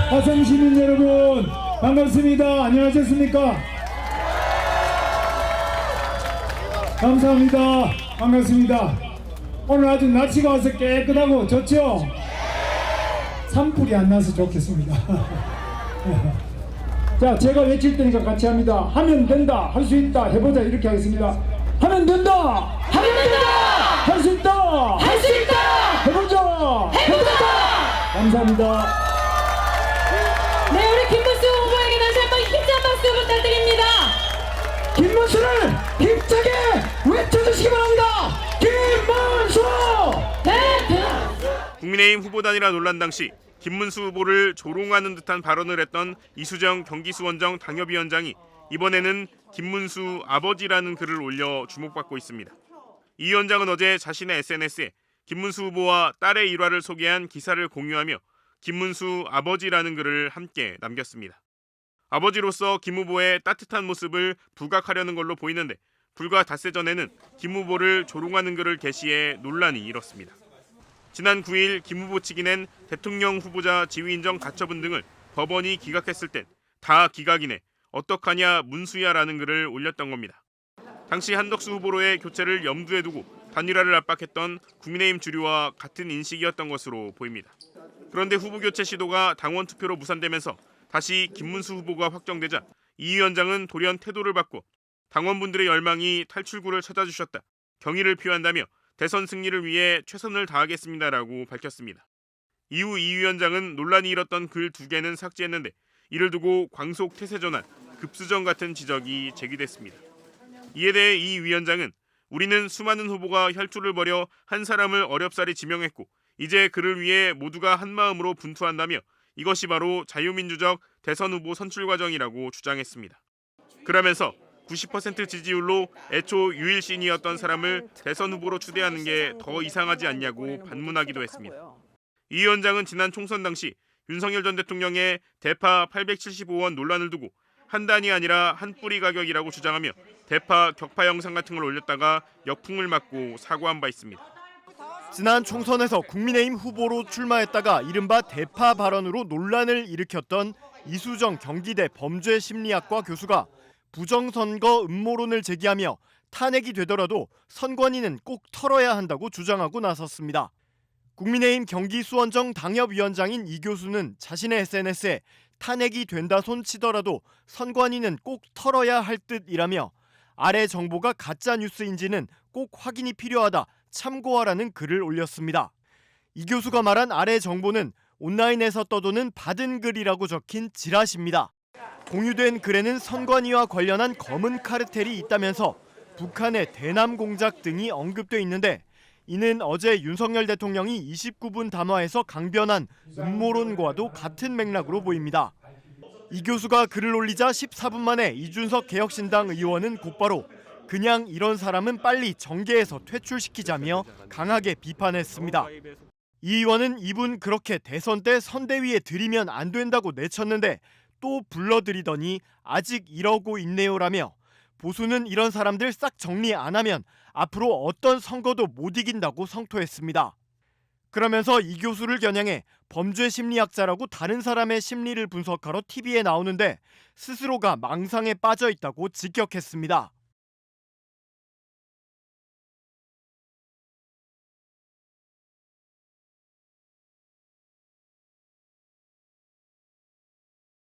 화성 시민 여러분 반갑습니다. 안녕하셨습니까? 감사합니다. 반갑습니다. 오늘 아주 날씨가 와서 깨끗하고 좋죠? 산불이 안 나서 좋겠습니다. 자, 제가 외칠 테니까 같이 합니다. 하면 된다, 할 수 있다, 해보자 이렇게 하겠습니다. 하면 된다, 하면 된다! 할 수 있다, 할 수 있다! 해보자, 해보자! 감사합니다. 네, 우리 김문수 후보에게 다시 한번 힘찬 박수 부탁드립니다. 김문수를 힘차게 외쳐주시기 바랍니다. 김문수! 네! 국민의힘 후보단일화 논란 당시 김문수 후보를 조롱하는 듯한 발언을 했던 이수정 경기수원정 당협위원장이 이번에는 김문수 아버지라는 글을 올려 주목받고 있습니다. 이 위원장은 어제 자신의 SNS에 김문수 후보와 딸의 일화를 소개한 기사를 공유하며 김문수 아버지라는 글을 함께 남겼습니다. 아버지로서 김 후보의 따뜻한 모습을 부각하려는 걸로 보이는데 불과 닷새 전에는 김 후보를 조롱하는 글을 게시해 논란이 일었습니다. 지난 9일 김 후보 측이 낸 대통령 후보자 지위인정 가처분 등을 법원이 기각했을 땐 다 기각이네, 어떡하냐 문수야라는 글을 올렸던 겁니다. 당시 한덕수 후보로의 교체를 염두에 두고 단일화를 압박했던 국민의힘 주류와 같은 인식이었던 것으로 보입니다. 그런데 후보 교체 시도가 당원 투표로 무산되면서 다시 김문수 후보가 확정되자 이 위원장은 돌연 태도를 바꿔 당원분들의 열망이 탈출구를 찾아주셨다, 경의를 표한다며 대선 승리를 위해 최선을 다하겠습니다라고 밝혔습니다. 이후 이 위원장은 논란이 일었던 글 2개는 삭제했는데 이를 두고 광속 태세 전환, 급수정 같은 지적이 제기됐습니다. 이에 대해 이 위원장은 우리는 수많은 후보가 혈투를 벌여 한 사람을 어렵사리 지명했고 이제 그를 위해 모두가 한마음으로 분투한다며 이것이 바로 자유민주적 대선 후보 선출 과정이라고 주장했습니다. 그러면서 90% 지지율로 애초 유일신이었던 사람을 대선 후보로 추대하는 게 더 이상하지 않냐고 반문하기도 했습니다. 이 위원장은 지난 총선 당시 윤석열 전 대통령의 대파 875원 논란을 두고 한 단이 아니라 한 뿌리 가격이라고 주장하며 대파 격파 영상 같은 걸 올렸다가 역풍을 맞고 사과한 바 있습니다. 지난 총선에서 국민의힘 후보로 출마했다가 이른바 대파 발언으로 논란을 일으켰던 이수정 경기대 범죄심리학과 교수가 부정선거 음모론을 제기하며 탄핵이 되더라도 선관위는 꼭 털어야 한다고 주장하고 나섰습니다. 국민의힘 경기수원정 당협위원장인 이 교수는 자신의 SNS에 탄핵이 된다 손치더라도 선관위는 꼭 털어야 할 듯이라며 아래 정보가 가짜 뉴스인지는 꼭 확인이 필요하다, 참고하라는 글을 올렸습니다. 이 교수가 말한 아래 정보는 온라인에서 떠도는 받은 글이라고 적힌 지라시입니다. 공유된 글에는 선관위와 관련한 검은 카르텔이 있다면서 북한의 대남 공작 등이 언급돼 있는데 이는 어제 윤석열 대통령이 29분 담화에서 강변한 음모론과도 같은 맥락으로 보입니다. 이 교수가 글을 올리자 14분 만에 이준석 개혁신당 의원은 곧바로 그냥 이런 사람은 빨리 정계에서 퇴출시키자며 강하게 비판했습니다. 이 의원은 이분 그렇게 대선 때 선대위에 들이면 안 된다고 내쳤는데 또 불러들이더니 아직 이러고 있네요라며 보수는 이런 사람들 싹 정리 안 하면 앞으로 어떤 선거도 못 이긴다고 성토했습니다. 그러면서 이 교수를 겨냥해 범죄 심리학자라고 다른 사람의 심리를 분석하러 TV에 나오는데 스스로가 망상에 빠져 있다고 직격했습니다.